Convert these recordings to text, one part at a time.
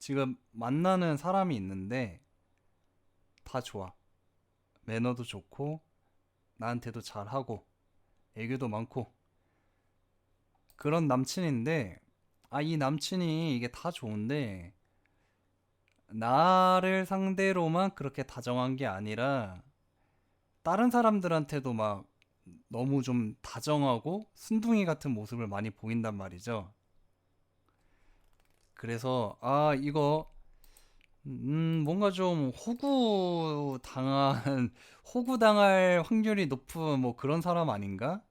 지금 만나는 사람이 있는데 다 좋아. 매너도 좋고 나한테도 잘하고 애교도 많고 그런 남친인데, 이 남친이 이게 다 좋은데 나를 상대로만 그렇게 다정한 게 아니라 다른 사람들한테도 막 너무 좀 다정하고 순둥이 같은 모습을 많이 보인단 말이죠. 그래서 이거 뭔가 좀 호구 당한 호구 당할 확률이 높은 뭐 그런 사람 아닌가?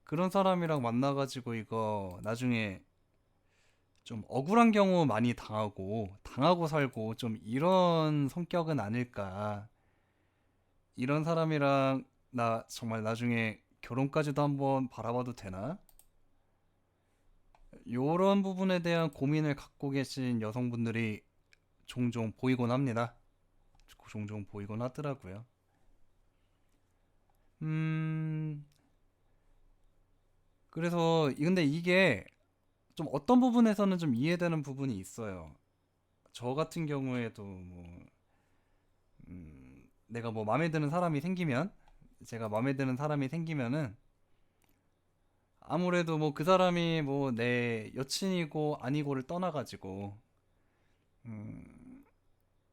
그런 사람이랑 만나가지고 이거 나중에 좀 억울한 경우 많이 당하고 살고 좀 이런 성격은 아닐까. 이런 사람이랑 나 정말 나중에 결혼까지도 한번 바라봐도 되나? 요런 부분에 대한 고민을 갖고 계신 여성분들이 종종 보이곤 합니다. 종종 보이곤 하더라고요. 음, 그래서 근데 이게 좀 어떤 부분에서는 좀 이해되는 부분이 있어요. 저 같은 경우에도 내가 뭐 마음에 드는 사람이 생기면, 제가 마음에 드는 사람이 생기면은 아무래도 뭐 그 사람이 뭐 내 여친이고 아니고를 떠나가지고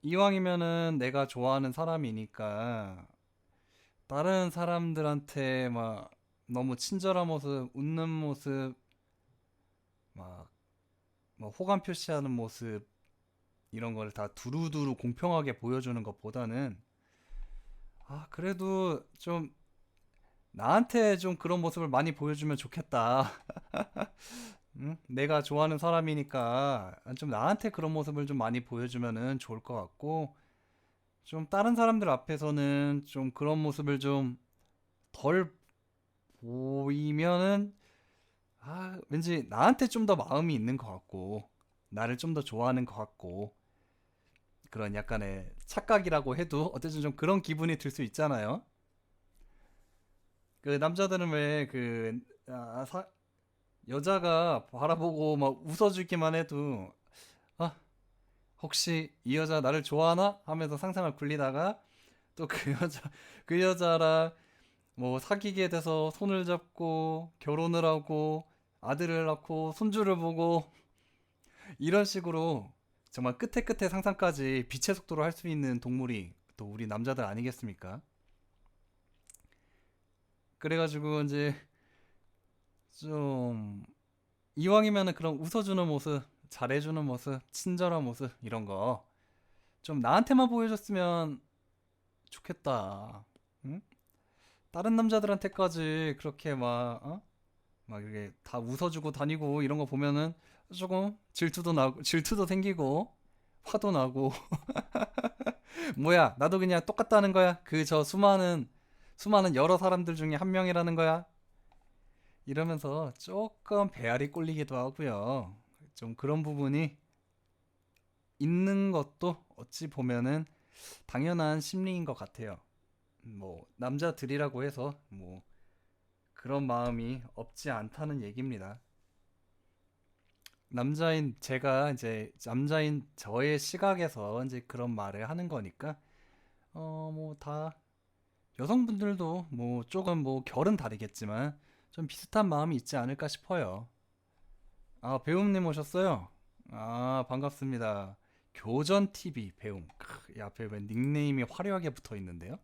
이왕이면은 내가 좋아하는 사람이니까 다른 사람들한테 막 너무 친절한 모습, 웃는 모습, 막 뭐 호감 표시하는 모습 이런 거를 다 두루두루 공평하게 보여주는 것보다는 그래도 좀 나한테 좀 그런 모습을 많이 보여주면 좋겠다. 응? 내가 좋아하는 사람이니까 좀 나한테 그런 모습을 좀 많이 보여주면은 좋을 것 같고, 좀 다른 사람들 앞에서는 좀 그런 모습을 좀 덜 보이면은 왠지 나한테 좀 더 마음이 있는 것 같고 나를 좀 더 좋아하는 것 같고, 그런 약간의 착각이라고 해도 어쨌든 좀 그런 기분이 들 수 있잖아요. 그 남자들은 왜그 여자가 바라보고 막 웃어주기만 해도 아 혹시 이 여자 나를 좋아하나 하면서 상상을 굴리다가 또 그 여자 그 여자랑 뭐 사귀게 돼서 손을 잡고 결혼을 하고 아들을 낳고 손주를 보고 이런 식으로 정말 끝에 끝에 상상까지 빛의 속도로 할 수 있는 동물이 또 우리 남자들 아니겠습니까? 그래가지고 이제 좀 이왕이면은 그런 웃어주는 모습, 잘해주는 모습, 친절한 모습 이런 거 좀 나한테만 보여줬으면 좋겠다. 응? 다른 남자들한테까지 그렇게 막 이렇게 다 웃어주고 다니고 이런 거 보면은 조금 질투도 생기고 화도 나고 뭐야 나도 그냥 똑같다는 거야. 그 저 수많은 여러 사람들 중에 한 명이라는 거야. 이러면서 조금 배알이 꼴리기도 하고요. 좀 그런 부분이 있는 것도 어찌 보면은 당연한 심리인 것 같아요. 뭐 남자들이라고 해서 뭐 그런 마음이 없지 않다는 얘기입니다. 남자인 제가 이제 남자인 저의 시각에서 이제 그런 말을 하는 거니까 뭐 다 여성분들도 뭐 조금 뭐 결은 다르겠지만 좀 비슷한 마음이 있지 않을까 싶어요. 배움님 오셨어요? 반갑습니다. 교전 TV 배움. 이 앞에 왜 닉네임이 화려하게 붙어 있는데요?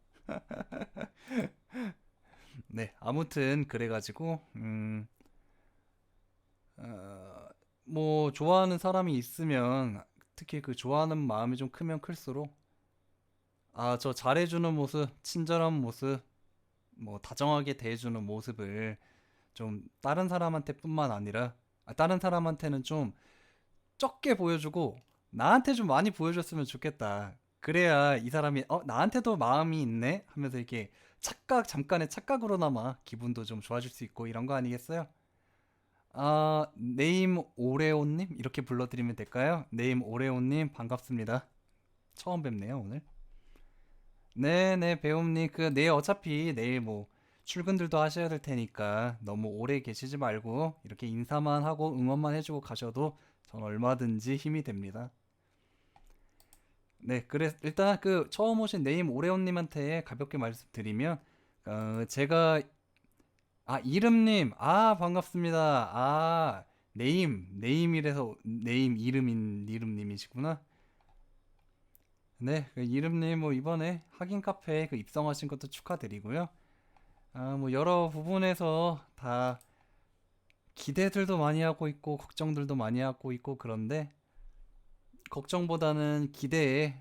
네, 아무튼 그래가지고 뭐 좋아하는 사람이 있으면 특히 그 좋아하는 마음이 좀 크면 클수록 저 잘해주는 모습, 친절한 모습, 뭐 다정하게 대해주는 모습을 좀 다른 사람한테뿐만 아니라 다른 사람한테는 좀 적게 보여주고 나한테 좀 많이 보여줬으면 좋겠다. 그래야 이 사람이 나한테도 마음이 있네 하면서 이렇게 잠깐의 착각으로나마 기분도 좀 좋아질 수 있고 이런 거 아니겠어요? 네임 오레오님 이렇게 불러드리면 될까요? 네임 오레오님 반갑습니다. 처음 뵙네요 오늘. 네네 배움님 내일 어차피 내일 뭐 출근들도 하셔야 될 테니까 너무 오래 계시지 말고 이렇게 인사만 하고 응원만 해주고 가셔도 전 얼마든지 힘이 됩니다. 네, 그래 일단 그 처음 오신 네임 오레온님한테 가볍게 말씀드리면 제가 이름님 반갑습니다. 네임이라서 네임 이름인 이름님이시구나. 네, 그 이름님 뭐 이번에 학인 카페에 그 입성하신 것도 축하드리고요. 뭐 여러 부분에서 다 기대들도 많이 하고 있고 걱정들도 많이 하고 있고 그런데 걱정보다는 기대에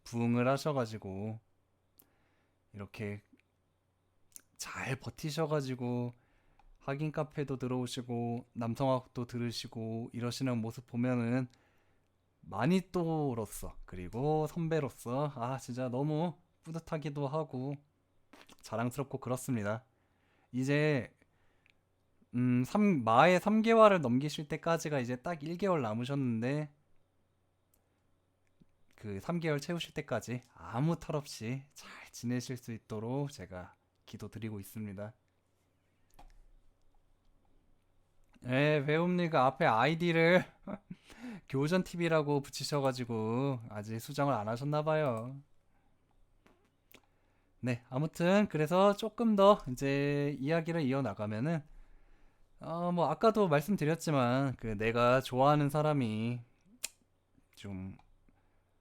부응을 하셔가지고 이렇게 잘 버티셔가지고 학인 카페도 들어오시고 남성학도 들으시고 이러시는 모습 보면은 마니또로서 그리고 선배로서 진짜 너무 뿌듯하기도 하고 자랑스럽고 그렇습니다. 이제 마의 3개월을 넘기실 때까지가 이제 딱 1개월 남으셨는데 그 3개월 채우실 때까지 아무 탈 없이 잘 지내실 수 있도록 제가 기도드리고 있습니다. 네, 배움니가 앞에 아이디를 교전 TV라고 붙이셔가지고 아직 수정을 안 하셨나봐요. 네, 아무튼 그래서 조금 더 이제 이야기를 이어나가면은 뭐 아까도 말씀드렸지만 그 내가 좋아하는 사람이 좀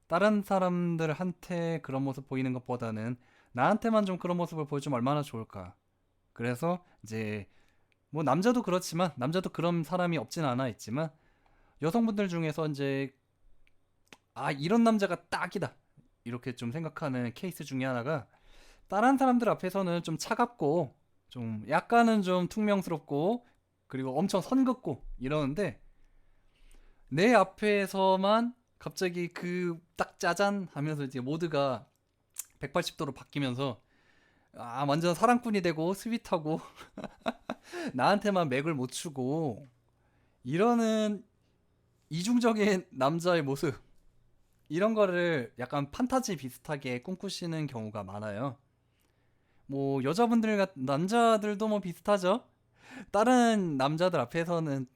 다른 사람들한테 그런 모습 보이는 것보다는 나한테만 좀 그런 모습을 보여주면 얼마나 좋을까. 그래서 이제 뭐 남자도 그렇지만 남자도 그런 사람이 없진 않아 있지만 여성분들 중에서 이제 이런 남자가 딱이다 이렇게 좀 생각하는 케이스 중에 하나가 다른 사람들 앞에서는 좀 차갑고 좀 약간은 좀 퉁명스럽고 그리고 엄청 선긋고 이러는데 내 앞에서만 갑자기 그 딱 짜잔 하면서 이제 모드가 180도로 바뀌면서 완전 사랑꾼이 되고 스윗하고 나한테만 맥을 못 추고 이러는 이중적인 남자의 모습 이런 거를 약간 판타지 비슷하게 꿈꾸시는 경우가 많아요. 뭐 남자들도 뭐 비슷하죠. 다른 남자들 앞에서는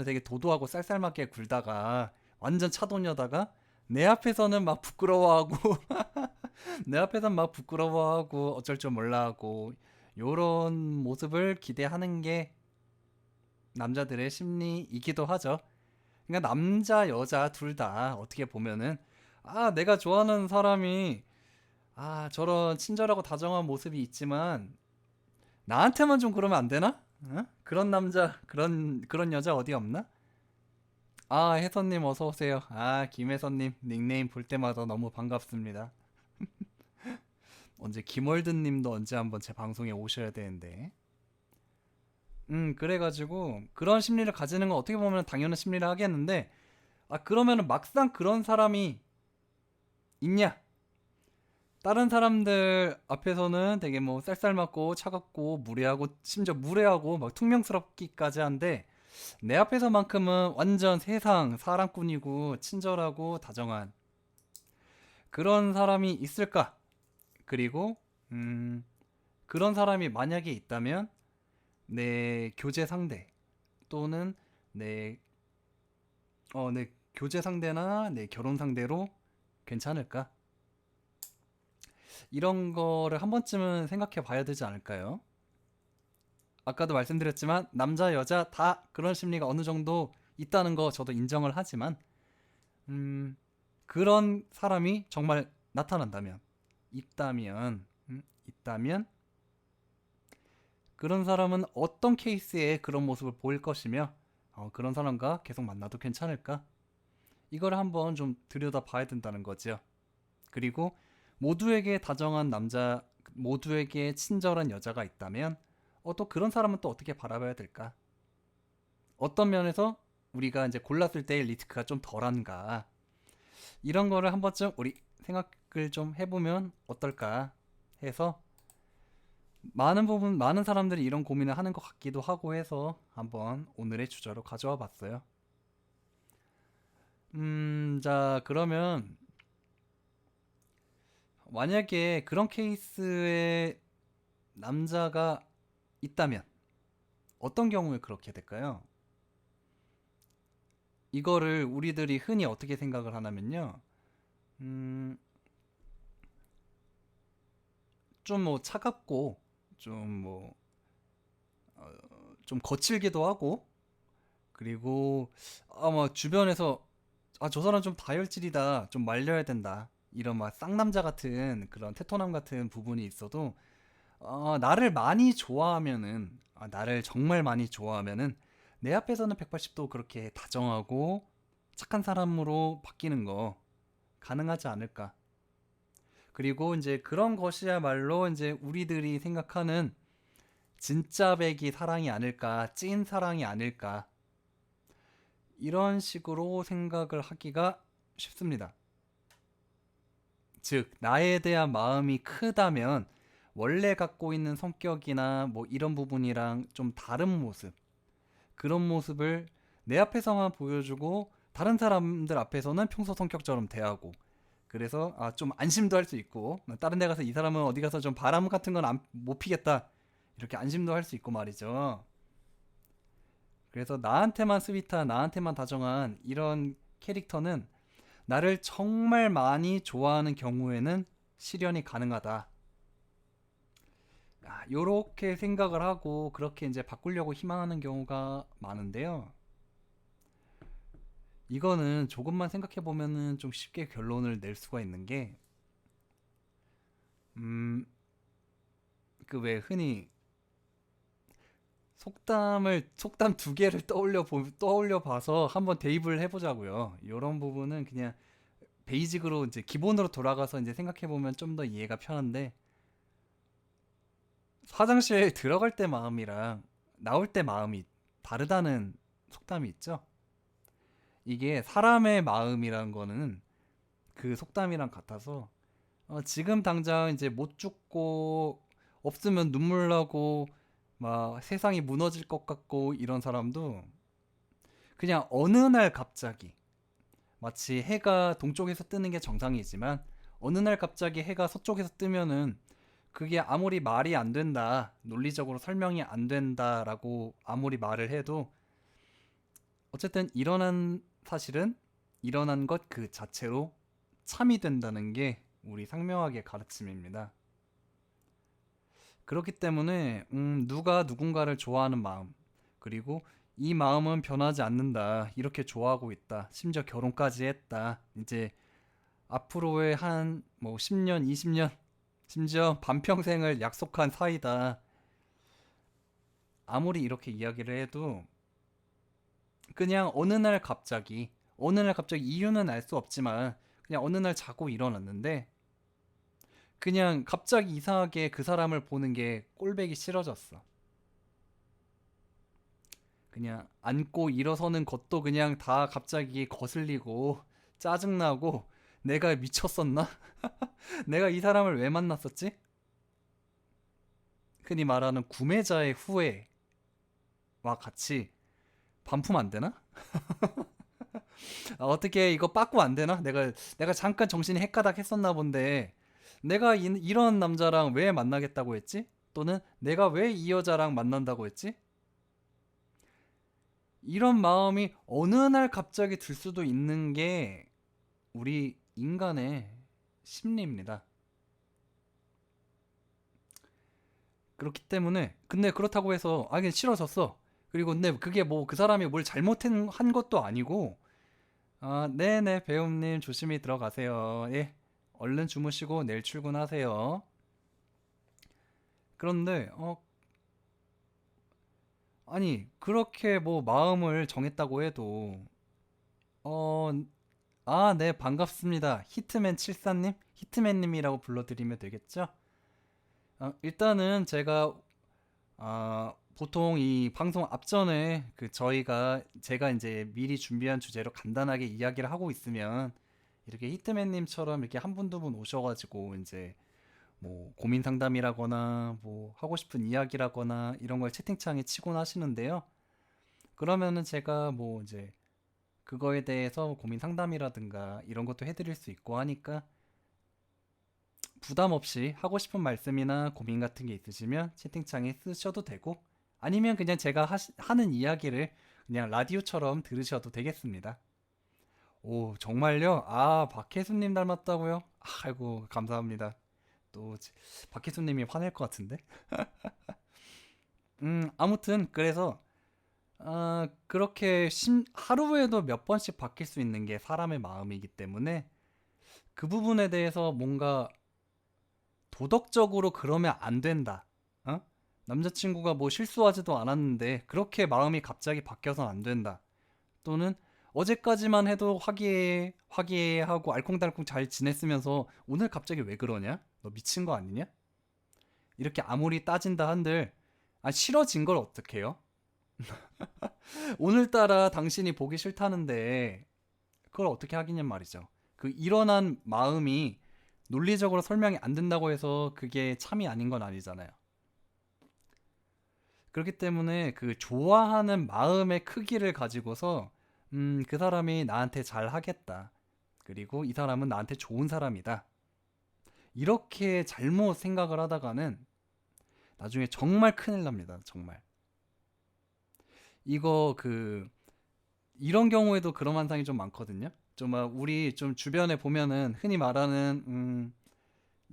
되게 도도하고 쌀쌀맞게 굴다가 완전 차도녀다가 내 앞에서는 막 부끄러워하고 내 앞에서는 막 부끄러워하고 어쩔 줄 몰라 하고 요런 모습을 기대하는 게 남자들의 심리이기도 하죠. 그러니까 남자 여자 둘 다 어떻게 보면은 내가 좋아하는 사람이 저런 친절하고 다정한 모습이 있지만 나한테만 좀 그러면 안 되나? 어? 그런 남자, 그런 여자 어디 없나? 혜선님 어서 오세요. 김혜선님 닉네임 볼 때마다 너무 반갑습니다. 언제 김월든님도 언제 한번 제 방송에 오셔야 되는데. 그래가지고 그런 심리를 가지는 건 어떻게 보면 당연한 심리를 하겠는데, 그러면은 막상 그런 사람이 있냐? 다른 사람들 앞에서는 되게 뭐 쌀쌀맞고 차갑고 무례하고 심지어 무례하고 막 퉁명스럽기까지 한데 내 앞에서만큼은 완전 세상 사랑꾼이고 친절하고 다정한 그런 사람이 있을까? 그리고 그런 사람이 만약에 있다면 내 교제 상대 또는 내 내 교제 상대나 내 결혼 상대로 괜찮을까? 이런 거를 한 번쯤은 생각해 봐야 되지 않을까요? 아까도 말씀드렸지만 남자 여자 다 그런 심리가 어느 정도 있다는 거 저도 인정을 하지만 그런 사람이 정말 나타난다면 있다면 그런 사람은 어떤 케이스에 그런 모습을 보일 것이며 그런 사람과 계속 만나도 괜찮을까? 이걸 한번 좀 들여다 봐야 된다는 거죠. 그리고 모두에게 다정한 남자, 모두에게 친절한 여자가 있다면 또 그런 사람은 또 어떻게 바라봐야 될까? 어떤 면에서 우리가 이제 골랐을 때의 리스크가 좀 덜한가? 이런 거를 한 번쯤 우리 생각을 좀 해보면 어떨까 해서 많은 사람들이 이런 고민을 하는 것 같기도 하고 해서 한번 오늘의 주제로 가져와 봤어요. 자, 그러면 만약에 그런 케이스에 남자가 있다면 어떤 경우에 그렇게 될까요? 이거를 우리들이 흔히 어떻게 생각을 하냐면요. 음, 좀 뭐 차갑고 좀 뭐 좀 거칠기도 하고 그리고 아마 주변에서 아, 저 사람 좀 다혈질이다. 좀 말려야 된다. 이런 막 쌍남자 같은 그런 테토남 같은 부분이 있어도 나를 많이 좋아하면은 나를 정말 많이 좋아하면은 내 앞에서는 180도 그렇게 다정하고 착한 사람으로 바뀌는 거 가능하지 않을까. 그리고 이제 그런 것이야말로 이제 우리들이 생각하는 진짜 백이 사랑이 아닐까, 찐 사랑이 아닐까. 이런 식으로 생각을 하기가 쉽습니다. 즉, 나에 대한 마음이 크다면 원래 갖고 있는 성격이나 뭐 이런 부분이랑 좀 다른 모습, 그런 모습을 내 앞에서만 보여주고 다른 사람들 앞에서는 평소 성격처럼 대하고 그래서 좀 안심도 할 수 있고 다른 데 가서 이 사람은 어디 가서 좀 바람 같은 건 못 피겠다 이렇게 안심도 할 수 있고 말이죠. 그래서 나한테만 스윗한 나한테만 다정한 이런 캐릭터는 나를 정말 많이 좋아하는 경우에는 실현이 가능하다. 요렇게 생각을 하고 그렇게 이제 바꾸려고 희망하는 경우가 많은데요. 이거는 조금만 생각해 보면은 좀 쉽게 결론을 낼 수가 있는 게, 음, 그 왜 흔히 속담 두 개를 떠올려 봐서 한번 대입을 해보자고요. 이런 부분은 그냥 베이직으로 이제 기본으로 돌아가서 이제 생각해 보면 좀 더 이해가 편한데, 화장실 들어갈 때 마음이랑 나올 때 마음이 다르다는 속담이 있죠. 이게 사람의 마음이란 거는 그 속담이랑 같아서 지금 당장 이제 못 죽고 없으면 눈물 나고 막 세상이 무너질 것 같고 이런 사람도 그냥 어느 날 갑자기 마치 해가 동쪽에서 뜨는 게 정상이지만 어느 날 갑자기 해가 서쪽에서 뜨면은 그게 아무리 말이 안 된다, 논리적으로 설명이 안 된다라고 아무리 말을 해도 어쨌든 일어난 사실은 일어난 것 그 자체로 참이 된다는 게 우리 상명학의 가르침입니다. 그렇기 때문에 누가 누군가를 좋아하는 마음 그리고 이 마음은 변하지 않는다 이렇게 좋아하고 있다 심지어 결혼까지 했다 이제 앞으로의 한 뭐 10년 20년 심지어 반평생을 약속한 사이다 아무리 이렇게 이야기를 해도 그냥 어느 날 갑자기 이유는 알 수 없지만 그냥 어느 날 자고 일어났는데 그냥 갑자기 이상하게 그 사람을 보는 게 꼴배기 싫어졌어. 그냥 앉고 일어서는 것도 그냥 다 갑자기 거슬리고 짜증나고 내가 미쳤었나? 내가 이 사람을 왜 만났었지? 흔히 말하는 구매자의 후회와 같이 반품 안 되나? 어떻게 이거 빠꾸 안 되나? 내가 잠깐 정신이 헷가닥 했었나 본데 내가 이런 남자랑 왜 만나겠다고 했지? 또는 내가 왜 이 여자랑 만난다고 했지? 이런 마음이 어느 날 갑자기 들 수도 있는 게 우리 인간의 심리입니다. 그렇기 때문에 근데 그렇다고 해서 그냥 싫어졌어. 그리고 근데 그게 뭐 그 사람이 뭘 잘못한 것도 아니고 네네 배우님 조심히 들어가세요. 예 얼른 주무시고 내일 출근하세요. 그런데 아니 그렇게 뭐 마음을 정했다고 해도 어 네 반갑습니다. 히트맨 74님 히트맨님이라고 불러드리면 되겠죠? 일단은 제가 보통 이 방송 앞전에 제가 이제 미리 준비한 주제로 간단하게 이야기를 하고 있으면 이렇게 히트맨님처럼 이렇게 한 분 두 분 오셔가지고 이제 뭐 고민 상담이라거나 뭐 하고 싶은 이야기라거나 이런 걸 채팅창에 치곤 하시는데요. 그러면은 제가 뭐 이제 그거에 대해서 고민 상담이라든가 이런 것도 해드릴 수 있고 하니까 부담 없이 하고 싶은 말씀이나 고민 같은 게 있으시면 채팅창에 쓰셔도 되고 아니면 그냥 제가 하는 이야기를 그냥 라디오처럼 들으셔도 되겠습니다. 오, 정말요? 아, 박혜수님 닮았다고요? 아이고, 감사합니다. 또 박혜수님이 화낼 것 같은데? 아무튼 그래서 그렇게 하루에도 몇 번씩 바뀔 수 있는 게 사람의 마음이기 때문에 그 부분에 대해서 뭔가 도덕적으로 그러면 안 된다. 어? 남자친구가 뭐 실수하지도 않았는데 그렇게 마음이 갑자기 바뀌어서 안 된다. 또는 어제까지만 해도 화기애애하고 알콩달콩 잘 지냈으면서 오늘 갑자기 왜 그러냐? 너 미친 거 아니냐? 이렇게 아무리 따진다 한들 싫어진 걸 어떡해요? 오늘따라 당신이 보기 싫다는데 그걸 어떻게 하겠냔 말이죠. 그 일어난 마음이 논리적으로 설명이 안 된다고 해서 그게 참이 아닌 건 아니잖아요. 그렇기 때문에 그 좋아하는 마음의 크기를 가지고서 그 사람이 나한테 잘 하겠다. 그리고 이 사람은 나한테 좋은 사람이다. 이렇게 잘못 생각을 하다가는 나중에 정말 큰일 납니다. 정말. 이거 이런 경우에도 그런 환상이 좀 많거든요. 좀 막 우리 좀 주변에 보면은 흔히 말하는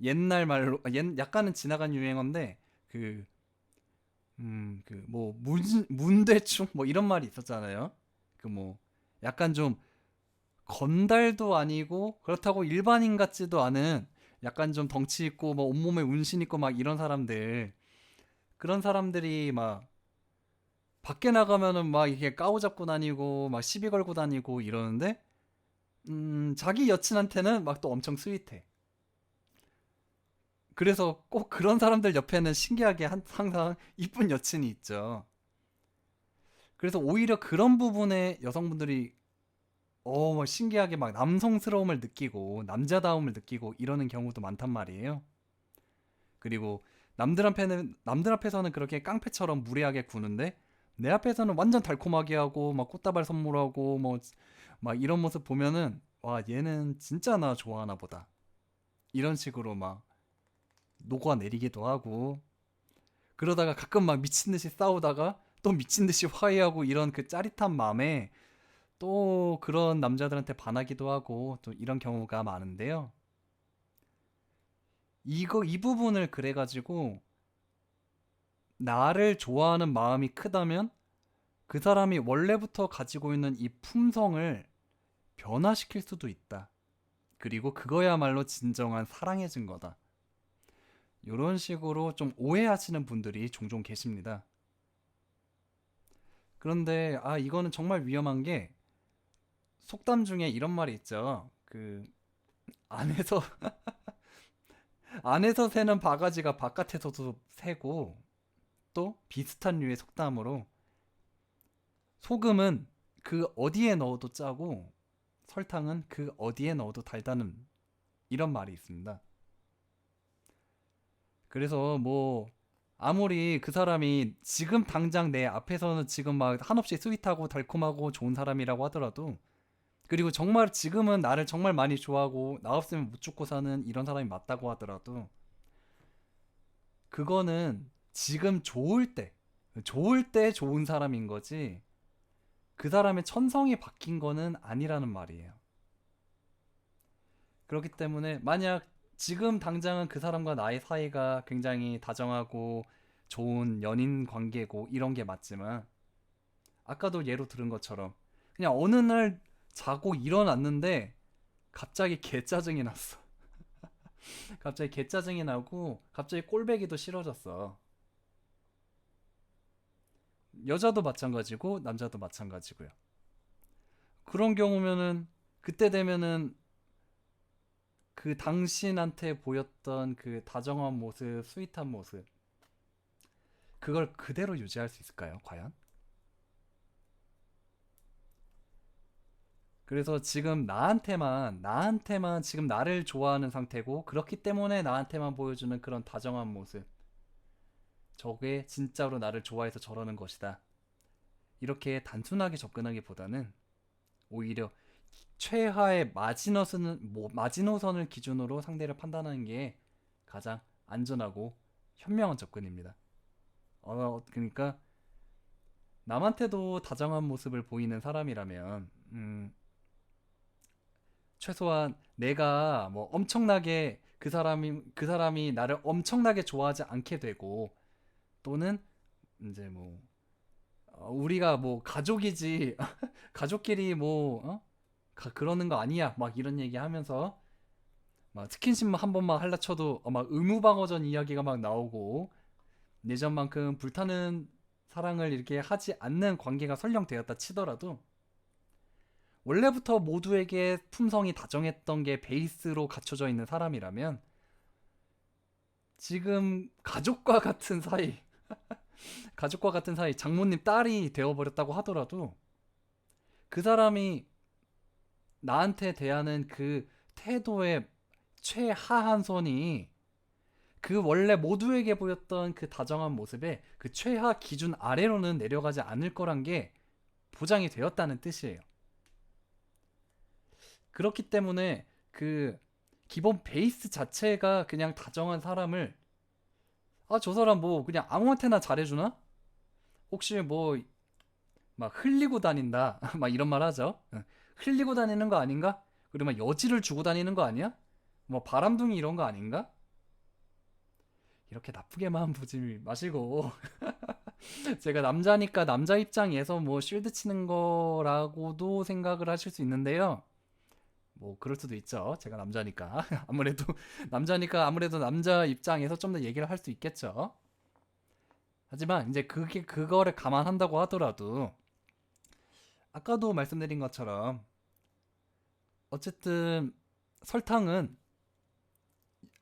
옛날 말로 약간은 지나간 유행어인데 뭐 문대충 뭐 이런 말이 있었잖아요. 그 뭐 약간 좀 건달도 아니고 그렇다고 일반인 같지도 않은 약간 좀 덩치 있고 뭐 온몸에 운신 있고 막 이런 사람들, 그런 사람들이 막 밖에 나가면은 막 이렇게 까오잡고 다니고 막 시비 걸고 다니고 이러는데 자기 여친한테는 막 또 엄청 스윗해. 그래서 꼭 그런 사람들 옆에는 신기하게 항상 이쁜 여친이 있죠. 그래서 오히려 그런 부분에 여성분들이 막 신기하게 막 남성스러움을 느끼고 남자다움을 느끼고 이러는 경우도 많단 말이에요. 그리고 남들 앞에서는 그렇게 깡패처럼 무례하게 구는데 내 앞에서는 완전 달콤하게 하고 막 꽃다발 선물하고 뭐 막 이런 모습 보면은 와, 얘는 진짜 나 좋아하나 보다. 이런 식으로 막 녹아내리기도 하고, 그러다가 가끔 막 미친 듯이 싸우다가 또 미친 듯이 화해하고 이런 그 짜릿한 마음에 또 그런 남자들한테 반하기도 하고 또 이런 경우가 많은데요. 이 부분을 그래가지고 나를 좋아하는 마음이 크다면 그 사람이 원래부터 가지고 있는 이 품성을 변화시킬 수도 있다. 그리고 그거야말로 진정한 사랑해진 거다. 이런 식으로 좀 오해하시는 분들이 종종 계십니다. 그런데 이거는 정말 위험한 게 속담 중에 이런 말이 있죠. 안에서 안에서 새는 바가지가 바깥에서도 새고, 또 비슷한 류의 속담으로 소금은 그 어디에 넣어도 짜고 설탕은 그 어디에 넣어도 달다는 이런 말이 있습니다. 그래서 뭐 아무리 그 사람이 지금 당장 내 앞에서는 지금 막 한없이 스윗하고 달콤하고 좋은 사람이라고 하더라도, 그리고 정말 지금은 나를 정말 많이 좋아하고 나 없으면 못 죽고 사는 이런 사람이 맞다고 하더라도 그거는 지금 좋을 때 좋은 사람인 거지 그 사람의 천성이 바뀐 거는 아니라는 말이에요. 그렇기 때문에 만약 지금 당장은 그 사람과 나의 사이가 굉장히 다정하고 좋은 연인 관계고 이런 게 맞지만, 아까도 예로 들은 것처럼 그냥 어느 날 자고 일어났는데 갑자기 개짜증이 났어. 갑자기 개짜증이 나고 갑자기 꼴배기도 싫어졌어. 여자도 마찬가지고 남자도 마찬가지고요. 그런 경우면은 그때 되면은 그 당신한테 보였던 그 다정한 모습, 스윗한 모습, 그걸 그대로 유지할 수 있을까요, 과연? 그래서 지금 나한테만 지금 나를 좋아하는 상태고, 그렇기 때문에 나한테만 보여주는 그런 다정한 모습, 저게 진짜로 나를 좋아해서 저러는 것이다. 이렇게 단순하게 접근하기보다는 오히려 최하의 마지노선을 기준으로 상대를 판단하는 게 가장 안전하고 현명한 접근입니다. 그러니까 남한테도 다정한 모습을 보이는 사람이라면, 최소한 내가 뭐 엄청나게 그 사람이 나를 엄청나게 좋아하지 않게 되고, 또는 이제 뭐 우리가 뭐 가족이지 가족끼리 뭐 그러는 거 아니야 막 이런 얘기 하면서 막 스킨십만 한 번만 할라 쳐도 막 의무방어전 이야기가 막 나오고, 예전만큼 불타는 사랑을 이렇게 하지 않는 관계가 설령되었다 치더라도, 원래부터 모두에게 품성이 다정했던 게 베이스로 갖춰져 있는 사람이라면, 지금 가족과 같은 사이 장모님 딸이 되어버렸다고 하더라도, 그 사람이 나한테 대하는 그 태도의 최하한 선이 그 원래 모두에게 보였던 그 다정한 모습의 그 최하 기준 아래로는 내려가지 않을 거란 게 보장이 되었다는 뜻이에요. 그렇기 때문에 그 기본 베이스 자체가 그냥 다정한 사람을, 저 사람 뭐 그냥 아무한테나 잘해주나? 혹시 뭐 막 흘리고 다닌다 막 이런 말 하죠. 흘리고 다니는 거 아닌가? 그리고 막 여지를 주고 다니는 거 아니야? 뭐 바람둥이 이런 거 아닌가? 이렇게 나쁘게만 보지 마시고 제가 남자니까 남자 입장에서 뭐 쉴드 치는 거라고도 생각을 하실 수 있는데요. 뭐 그럴 수도 있죠. 제가 남자니까 아무래도 남자 입장에서 좀 더 얘기를 할 수 있겠죠. 하지만 이제 그거를 감안한다고 하더라도, 아까도 말씀드린 것처럼 어쨌든 설탕은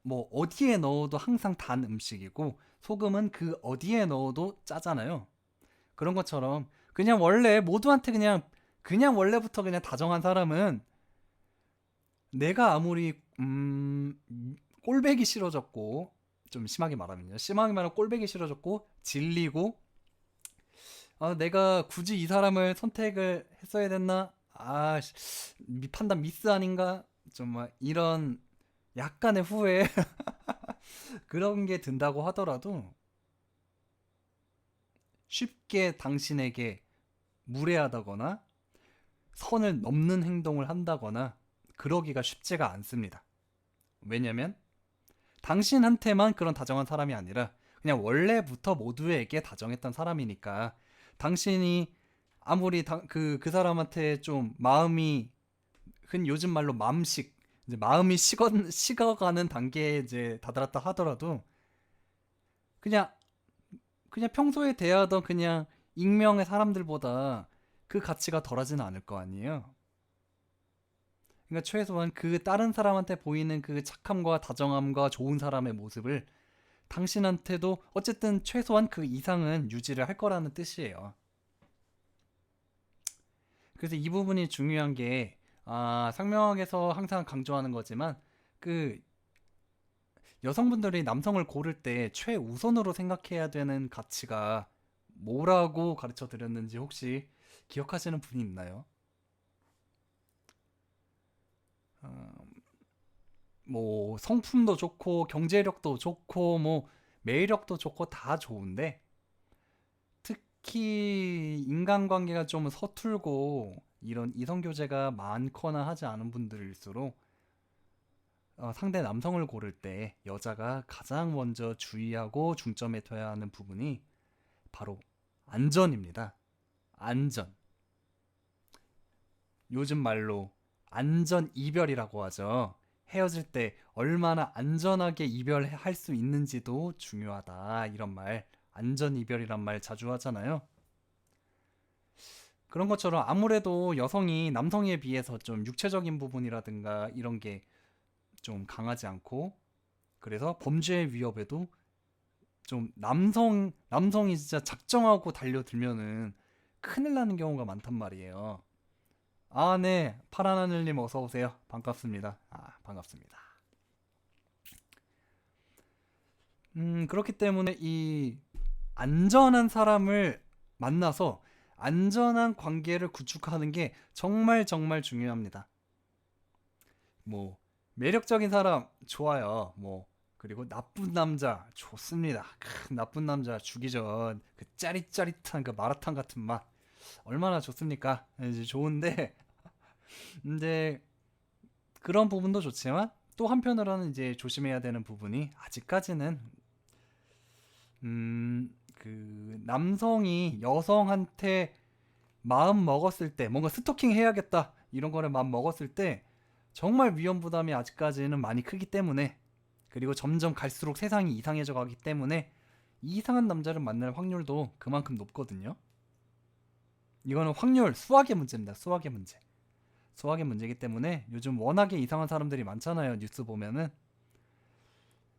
뭐 어디에 넣어도 항상 단 음식이고, 소금은 그 어디에 넣어도 짜잖아요. 그런 것처럼 그냥 원래 모두한테 그냥 원래부터 그냥 다정한 사람은, 내가 아무리 꼴배기 싫어졌고, 좀 심하게 말하면 꼴배기 싫어졌고 질리고, 내가 굳이 이 사람을 선택을 했어야 됐나, 판단 미스 아닌가, 좀 막 이런 약간의 후회 그런 게 든다고 하더라도, 쉽게 당신에게 무례하다거나 선을 넘는 행동을 한다거나 그러기가 쉽지가 않습니다. 왜냐면 당신한테만 그런 다정한 사람이 아니라 그냥 원래부터 모두에게 다정했던 사람이니까, 당신이 아무리 그 사람한테 좀 마음이, 요즘 말로 이제 마음이 식어가는 단계에 이제 다다랐다 하더라도, 그냥 평소에 대하던 그냥 익명의 사람들보다 그 가치가 덜하지는 않을 거 아니에요. 그러니까 최소한 그 다른 사람한테 보이는 그 착함과 다정함과 좋은 사람의 모습을 당신한테도 어쨌든 최소한 그 이상은 유지를 할 거라는 뜻이에요. 그래서 이 부분이 중요한 게, 상명학에서 항상 강조하는 거지만, 그 여성분들이 남성을 고를 때 최우선으로 생각해야 되는 가치가 뭐라고 가르쳐 드렸는지 혹시 기억하시는 분이 있나요? 어, 뭐 성품도 좋고 경제력도 좋고 뭐 매력도 좋고 다 좋은데, 특히 인간관계가 좀 서툴고 이런 이성교제가 많거나 하지 않은 분들일수록, 상대 남성을 고를 때 여자가 가장 먼저 주의하고 중점에 둬야 하는 부분이 바로 안전입니다. 안전. 요즘 말로 안전 이별이라고 하죠. 헤어질 때 얼마나 안전하게 이별할 수 있는지도 중요하다. 이런 말, 안전 이별이란 말 자주 하잖아요. 그런 것처럼 아무래도 여성이 남성에 비해서 좀 육체적인 부분이라든가 이런 게 좀 강하지 않고, 그래서 범죄의 위협에도 좀 남성이 진짜 작정하고 달려들면은 큰일 나는 경우가 많단 말이에요. 네. 파란 하늘님 어서 오세요. 반갑습니다. 반갑습니다. 그렇기 때문에 이 안전한 사람을 만나서 안전한 관계를 구축하는 게 정말 정말 중요합니다. 뭐 매력적인 사람 좋아요. 뭐 그리고 나쁜 남자 좋습니다. 나쁜 남자 죽이 전 그 짜릿짜릿한 그 마라탕 같은 맛 얼마나 좋습니까? 이제 좋은데 이제 그런 부분도 좋지만 또 한편으로는 이제 조심해야 되는 부분이 아직까지는 그 남성이 여성한테 마음 먹었을 때 뭔가 스토킹 해야겠다 이런 거를 마음 먹었을 때 정말 위험 부담이 아직까지는 많이 크기 때문에 그리고 점점 갈수록 세상이 이상해져 가기 때문에 이상한 남자를 만날 확률도 그만큼 높거든요. 이거는 확률 수학의 문제입니다. 수학의 문제. 수학의 문제이기 때문에 요즘 워낙에 이상한 사람들이 많잖아요. 뉴스 보면은.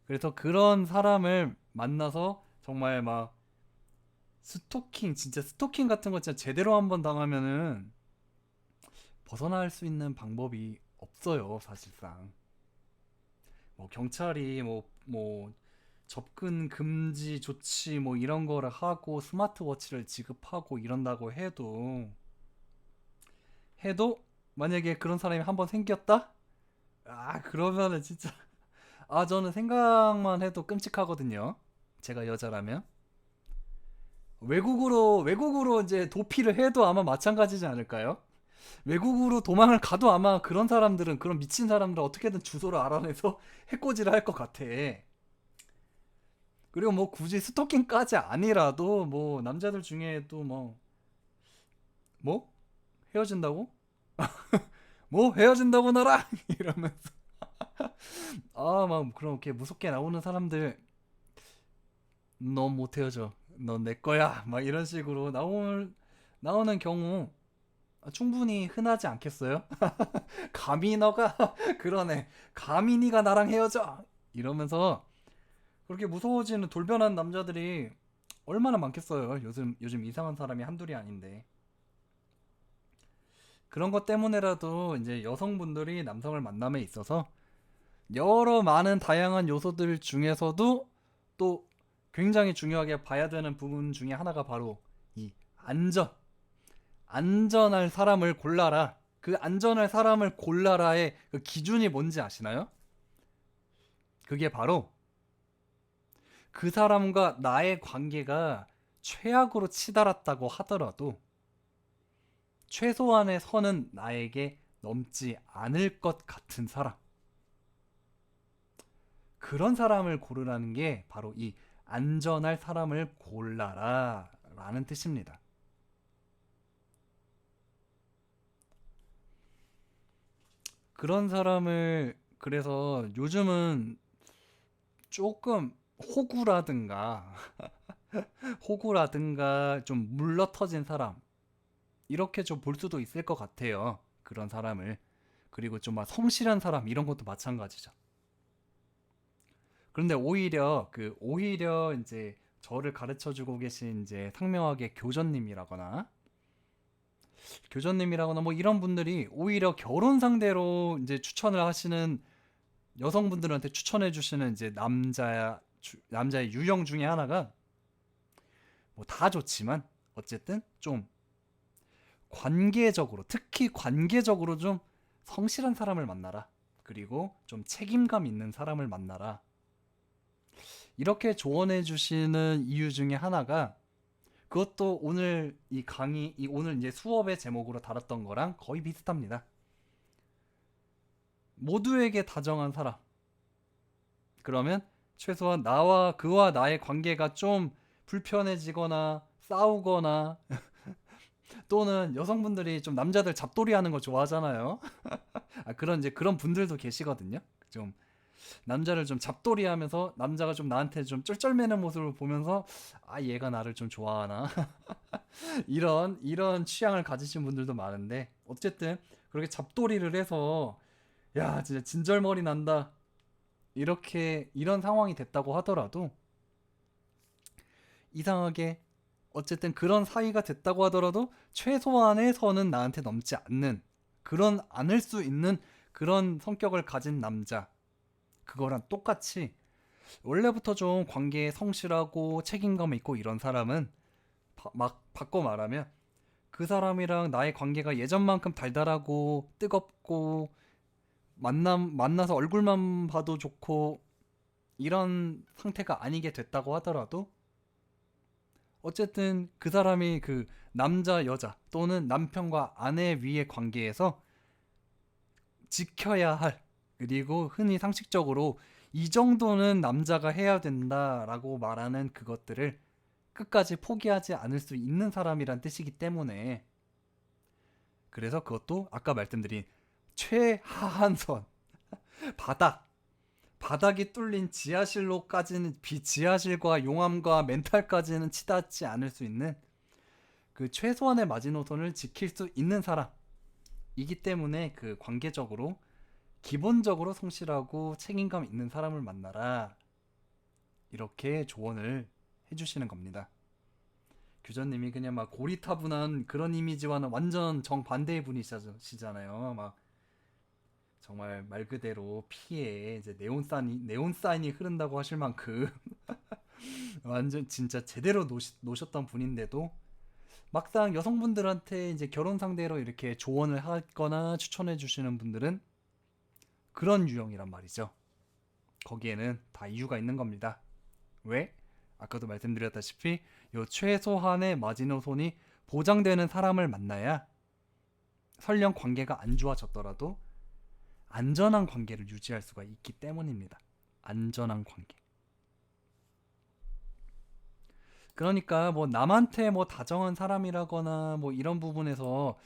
그래서 그런 사람을 만나서 정말 막 스토킹 진짜 스토킹 같은 거 진짜 제대로 한번 당하면은 벗어날 수 있는 방법이 없어요, 사실상. 뭐 경찰이 뭐 접근 금지 조치 뭐 이런 거를 하고 스마트워치를 지급하고 이런다고 해도 만약에 그런 사람이 한번 생겼다? 아, 그러면은 진짜 저는 생각만 해도 끔찍하거든요. 제가 여자라면. 외국으로 이제 도피를 해도 아마 마찬가지지 않을까요? 외국으로 도망을 가도 아마 그런 사람들은 그런 미친 사람들 어떻게든 주소를 알아내서 해코지를 할 것 같아. 그리고 뭐 굳이 스토킹까지 아니라도 뭐 남자들 중에 또 뭐 헤어진다고? 뭐 헤어진다고 나랑 이러면서 막 그렇게 무섭게 나오는 사람들 넌 못 헤어져. 넌 내 거야. 막 이런 식으로 나오는 경우 충분히 흔하지 않겠어요? 감히 너가 그러네. 감히 네가 나랑 헤어져. 이러면서 그렇게 무서워지는 돌변한 남자들이 얼마나 많겠어요. 요즘 이상한 사람이 한둘이 아닌데. 그런 것 때문에라도 이제 여성분들이 남성을 만남에 있어서 여러 많은 다양한 요소들 중에서도 또 굉장히 중요하게 봐야 되는 부분 중에 하나가 바로 이 안전할 사람을 골라라. 그 안전할 사람을 골라라의 그 기준이 뭔지 아시나요? 그게 바로 그 사람과 나의 관계가 최악으로 치달았다고 하더라도 최소한의 선은 나에게 넘지 않을 것 같은 사람. 그런 사람을 고르라는 게 바로 이 안전할 사람을 골라라 라는 뜻입니다. 그런 사람을 그래서 요즘은 조금 호구라든가 좀 물러터진 사람 이렇게 좀 볼 수도 있을 것 같아요. 그런 사람을. 그리고 좀 막 성실한 사람 이런 것도 마찬가지죠. 그런데 오히려 이제 저를 가르쳐 주고 계신 이제 상명하게 교전님이라거나 뭐 이런 분들이 오히려 결혼 상대로 이제 추천을 하시는 여성분들한테 추천해 주시는 이제 남자의 유형 중에 하나가 뭐 다 좋지만 어쨌든 좀 특히 관계적으로 좀 성실한 사람을 만나라. 그리고 좀 책임감 있는 사람을 만나라. 이렇게 조언해 주시는 이유 중에 하나가 그것도 오늘 오늘 이제 수업의 제목으로 다뤘던 거랑 거의 비슷합니다. 모두에게 다정한 사람. 그러면 최소한 그와 나의 관계가 좀 불편해지거나 싸우거나 또는 여성분들이 좀 남자들 잡돌이 하는 거 좋아하잖아요. 그런 분들도 계시거든요. 좀 남자를 좀 잡돌이 하면서 남자가 좀 나한테 좀 쩔쩔매는 모습을 보면서 얘가 나를 좀 좋아하나 이런 취향을 가지신 분들도 많은데 어쨌든 그렇게 잡돌이를 해서 야 진짜 진절머리 난다 이런 상황이 됐다고 하더라도 이상하게 어쨌든 그런 사이가 됐다고 하더라도 최소한의 선은 나한테 넘지 않는 않을 수 있는 그런 성격을 가진 남자 그거랑 똑같이 원래부터 좀 관계에 성실하고 책임감 있고 이런 사람은 막 바꿔 말하면 그 사람이랑 나의 관계가 예전만큼 달달하고 뜨겁고 만나서 얼굴만 봐도 좋고 이런 상태가 아니게 됐다고 하더라도 어쨌든 그 사람이 그 남자, 여자 또는 남편과 아내 위의 관계에서 지켜야 할, 그리고 흔히 상식적으로 이 정도는 남자가 해야 된다라고 말하는 그것들을 끝까지 포기하지 않을 수 있는 사람이란 뜻이기 때문에, 그래서 그것도 아까 말씀드린 최하한선, 바닥이 뚫린 지하실로까지는, 지하실과 용암과 멘탈까지는 치닫지 않을 수 있는 그 최소한의 마지노선을 지킬 수 있는 사람이기 때문에, 그 관계적으로 기본적으로 성실하고 책임감 있는 사람을 만나라, 이렇게 조언을 해주시는 겁니다. 규전님이 그냥 막 고리타분한 그런 이미지와는 완전 정반대의 분이시잖아요. 막 정말 말 그대로 피에 이제 네온 사인이 흐른다고 하실 만큼 완전 진짜 제대로 노셨던 분인데도, 막상 여성분들한테 이제 결혼 상대로 이렇게 조언을 하거나 추천해 주시는 분들은 그런 유형이란 말이죠. 거기에는 다 이유가 있는 겁니다. 왜? 아까도 말씀드렸다시피 요 최소한의 마지노선이 보장되는 사람을 만나야 설령 관계가 안 좋아졌더라도 안전한 관계를 유지할 수가 있기 때문입니다. 안전한 관계. 그러니까 뭐 남한테 뭐 다정한 사람이라거나 뭐 이런 부분에서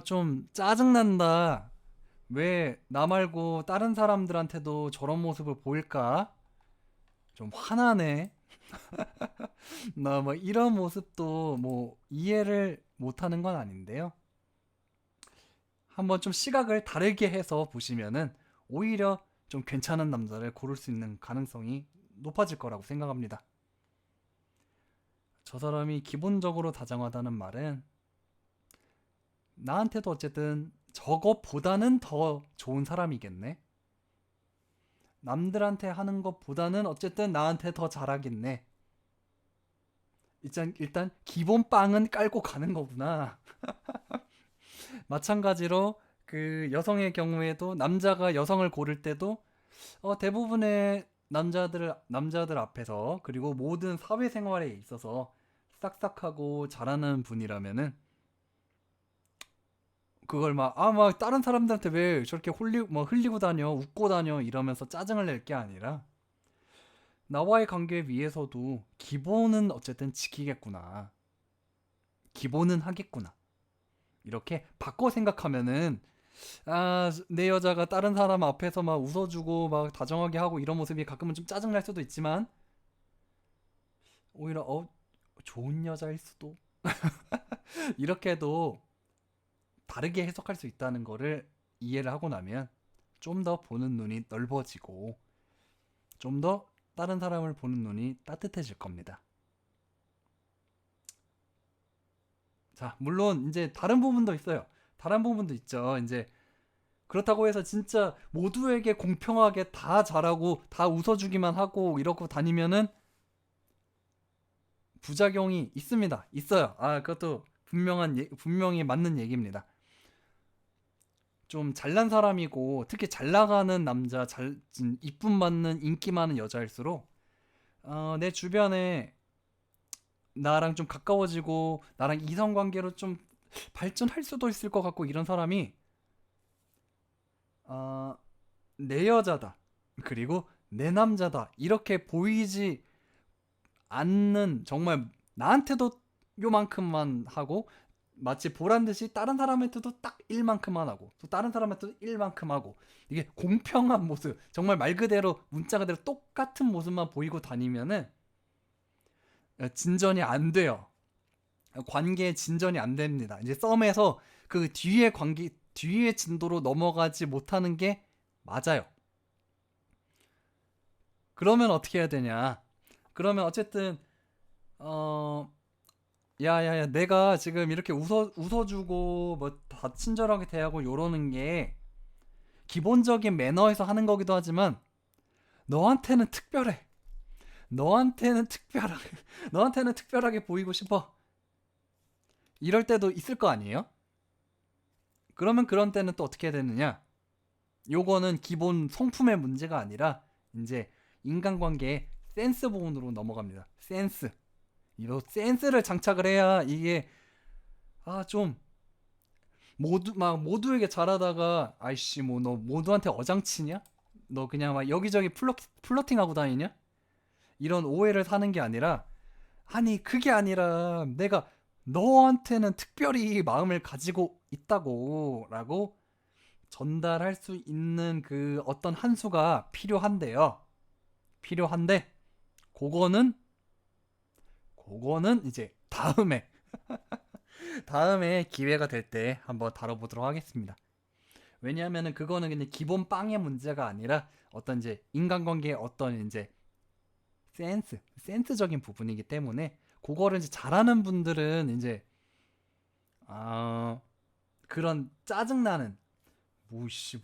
좀 짜증난다, 왜 나 말고 다른 사람들한테도 저런 모습을 보일까, 좀 화나네, 나 뭐 이런 모습도 뭐 이해를 못하는 건 아닌데요. 한번 좀 시각을 다르게 해서 보시면은 오히려 좀 괜찮은 남자를 고를 수 있는 가능성이 높아질 거라고 생각합니다. 저 사람이 기본적으로 다정하다는 말은 나한테도 어쨌든 저것보다는 더 좋은 사람이겠네, 남들한테 하는 것보다는 어쨌든 나한테 더 잘하겠네, 일단 기본 빵은 깔고 가는 거구나. 마찬가지로 그 여성의 경우에도 남자가 여성을 고를 때도 대부분의 남자들 앞에서, 그리고 모든 사회생활에 있어서 싹싹하고 잘하는 분이라면은 그걸 막 다른 사람들한테 왜 저렇게 흘리고 다녀, 웃고 다녀 이러면서 짜증을 낼 게 아니라, 나와의 관계 위해서도 기본은 어쨌든 지키겠구나, 기본은 하겠구나, 이렇게 바꿔 생각하면은 내 여자가 다른 사람 앞에서 막 웃어주고 막 다정하게 하고 이런 모습이 가끔은 좀 짜증날 수도 있지만, 오히려 좋은 여자일 수도, 이렇게도 다르게 해석할 수 있다는 거를 이해를 하고 나면 좀 더 보는 눈이 넓어지고 좀 더 다른 사람을 보는 눈이 따뜻해질 겁니다. 자, 물론 이제 다른 부분도 있어요. 다른 부분도 있죠. 이제 그렇다고 해서 진짜 모두에게 공평하게 다 잘하고 다 웃어주기만 하고 이러고 다니면은 부작용이 있습니다. 있어요. 그것도 분명히 맞는 얘기입니다. 좀 잘난 사람이고 특히 잘 나가는 남자, 이쁨 받는 인기 많은 여자일수록 내 주변에 나랑 좀 가까워지고 나랑 이성관계로 좀 발전할 수도 있을 것 같고 이런 사람이 어, 내 여자다, 그리고 내 남자다, 이렇게 보이지 않는, 정말 나한테도 요만큼만 하고 마치 보란 듯이 다른 사람한테도 딱 1만큼만 하고 또 다른 사람한테도 1만큼 하고, 이게 공평한 모습, 정말 말 그대로 문자 그대로 똑같은 모습만 보이고 다니면은 진전이 안 돼요. 관계의 진전이 안 됩니다. 이제 썸에서 그 뒤의 진도로 넘어가지 못하는 게 맞아요. 그러면 어떻게 해야 되냐? 그러면 어쨌든 야야야, 내가 지금 이렇게 웃어주고 뭐 다 친절하게 대하고 요러는 게 기본적인 매너에서 하는 거기도 하지만 너한테는 특별해. 너한테는 특별하게 너한테는 특별하게 보이고 싶어. 이럴 때도 있을 거 아니에요? 그러면 그런 때는 또 어떻게 해야 되느냐? 요거는 기본 성품의 문제가 아니라 이제 인간관계의 센스 부분으로 넘어갑니다. 센스. 이거 센스를 장착을 해야 이게 좀 모두에게 잘하다가 아이씨 뭐 너 모두한테 어장치냐? 너 그냥 막 여기저기 플러팅하고 다니냐? 이런 오해를 사는 게 아니라 아니 그게 아니라 내가 너한테는 특별히 마음을 가지고 있다고 라고 전달할 수 있는 그 어떤 한 수가 필요한데요. 필요한데 그거는 이제 다음에 기회가 될 때 한번 다뤄보도록 하겠습니다. 왜냐하면은 그거는 그냥 기본 빵의 문제가 아니라 어떤 이제 인간관계의 어떤 이제 센스적인 부분이기 때문에 그거를 이제 잘하는 분들은 이제 그런 짜증나는 뭐씨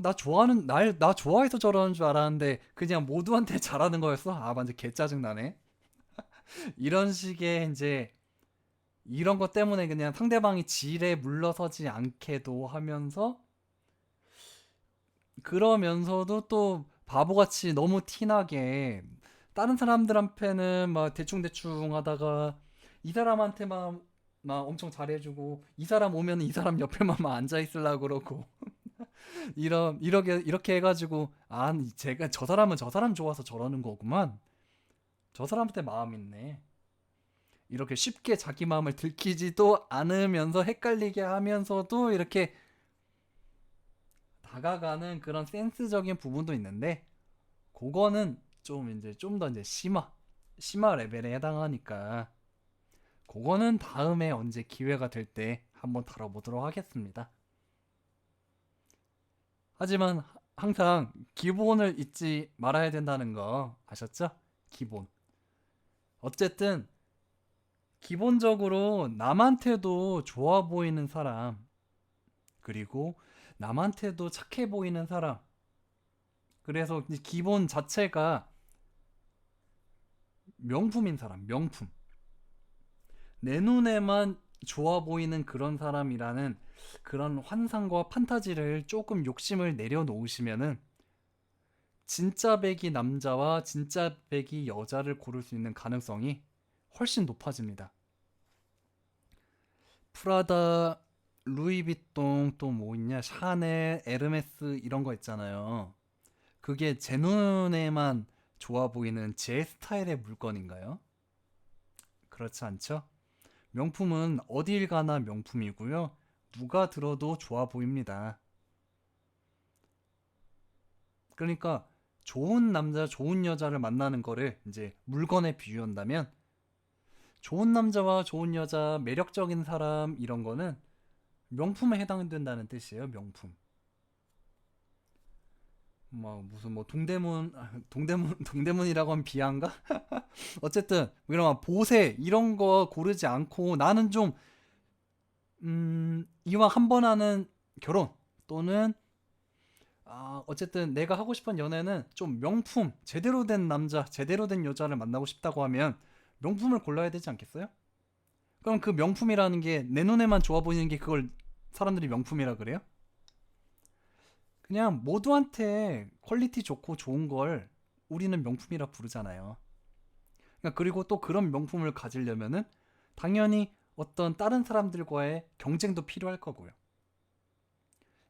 나 좋아해서 저러는 줄 알았는데 그냥 모두한테 잘하는 거였어? 완전 개 짜증나네. 이런 식의 이제 이런 것 때문에 그냥 상대방이 지레 물러서지 않게도 하면서 그러면서도 또 바보같이 너무 티나게 다른 사람들한테는 막 대충대충 하다가 이 사람한테만 막 엄청 잘해주고 이 사람 오면 이 사람 옆에만 막 앉아있으려고 그러고 이렇게 해가지고 제가 저 사람은 저 사람 좋아서 저러는 거구만. 저 사람한테 마음 있네. 이렇게 쉽게 자기 마음을 들키지도 않으면서 헷갈리게 하면서도 이렇게 다가가는 그런 센스적인 부분도 있는데 그거는 좀 더 이제 심화 레벨에 해당하니까 그거는 다음에 언제 기회가 될 때 한번 다뤄보도록 하겠습니다. 하지만 항상 기본을 잊지 말아야 된다는 거 아셨죠? 기본. 어쨌든 기본적으로 남한테도 좋아 보이는 사람, 그리고 남한테도 착해 보이는 사람. 그래서 기본 자체가 명품인 사람, 명품. 내 눈에만 좋아 보이는 그런 사람이라는 그런 환상과 판타지를 조금 욕심을 내려놓으시면은 진짜 백이 남자와 진짜 백이 여자를 고를 수 있는 가능성이 훨씬 높아집니다. 프라다, 루이비통 또 뭐 있냐, 샤넬, 에르메스 이런 거 있잖아요. 그게 제 눈에만 좋아 보이는 제 스타일의 물건인가요? 그렇지 않죠? 명품은 어딜 가나 명품이고요. 누가 들어도 좋아 보입니다. 그러니까 좋은 남자, 좋은 여자를 만나는 거를 이제 물건에 비유한다면 좋은 남자와 좋은 여자, 매력적인 사람 이런 거는 명품에 해당된다는 뜻이에요. 명품. 뭐 무슨 뭐 동대문이라고 하면 비하인가? 어쨌든 이런 보세 이런 거 고르지 않고 나는 좀 이왕 한 번 하는 결혼 또는 어쨌든 내가 하고 싶은 연애는 좀 명품, 제대로 된 남자, 제대로 된 여자를 만나고 싶다고 하면 명품을 골라야 되지 않겠어요? 그럼 그 명품이라는 게 내 눈에만 좋아 보이는 게 그걸 사람들이 명품이라 그래요? 그냥 모두한테 퀄리티 좋고 좋은 걸 우리는 명품이라 부르잖아요. 그러니까 그리고 또 그런 명품을 가지려면은 당연히 어떤 다른 사람들과의 경쟁도 필요할 거고요.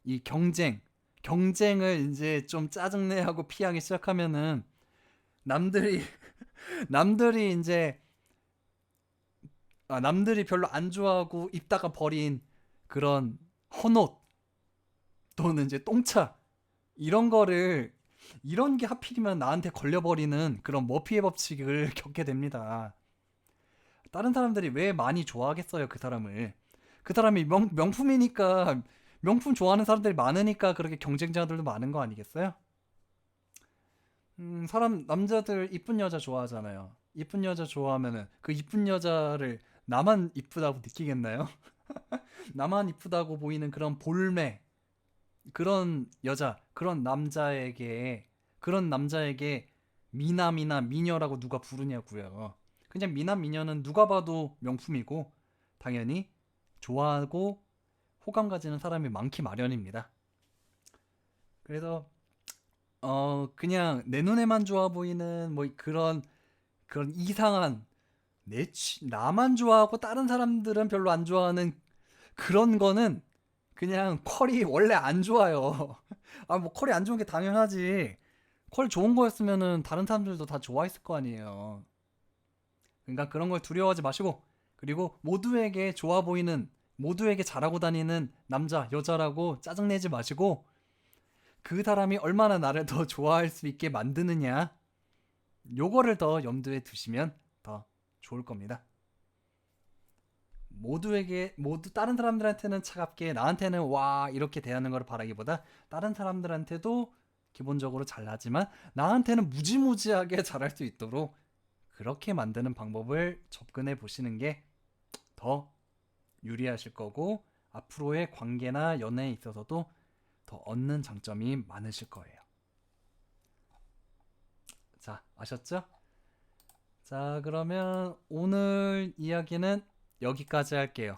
이 경쟁을 이제 좀 짜증내하고 피하기 시작하면은 남들이 남들이 이제 남들이 별로 안 좋아하고 입다가 버린 그런 헌옷 또는 이제 똥차 이런 게 하필이면 나한테 걸려버리는 그런 머피의 법칙을 겪게 됩니다. 다른 사람들이 왜 많이 좋아하겠어요, 그 사람을. 그 사람이 명품이니까, 명품 좋아하는 사람들이 많으니까 그렇게 경쟁자들도 많은 거 아니겠어요? 남자들 이쁜 여자 좋아하잖아요. 이쁜 여자 좋아하면은 그 이쁜 여자를 나만 이쁘다고 느끼겠나요? 나만 이쁘다고 보이는 그런 볼매, 그런 남자에게 미남이나 미녀라고 누가 부르냐고요. 그냥 미남 미녀는 누가 봐도 명품이고 당연히 좋아하고 호감 가지는 사람이 많기 마련입니다. 그래서 그냥 내 눈에만 좋아 보이는 뭐 그런 이상한 나만 좋아하고 다른 사람들은 별로 안 좋아하는 그런 거는 그냥 퀄이 원래 안 좋아요. 아, 뭐 퀄이 안 좋은 게 당연하지. 퀄 좋은 거였으면은 다른 사람들도 다 좋아했을 거 아니에요. 그러니까 그런 걸 두려워하지 마시고, 그리고 모두에게 좋아 보이는, 모두에게 잘하고 다니는 남자, 여자라고 짜증내지 마시고, 그 사람이 얼마나 나를 더 좋아할 수 있게 만드느냐, 요거를 더 염두에 두시면 더 좋을 겁니다. 모두 다른 사람들한테는 차갑게, 나한테는 와 이렇게 대하는 걸 바라기보다 다른 사람들한테도 기본적으로 잘하지만 나한테는 무지무지하게 잘할 수 있도록 그렇게 만드는 방법을 접근해 보시는 게 더 유리하실 거고, 앞으로의 관계나 연애에 있어서도 더 얻는 장점이 많으실 거예요. 자, 아셨죠? 자, 그러면 오늘 이야기는 여기까지 할게요.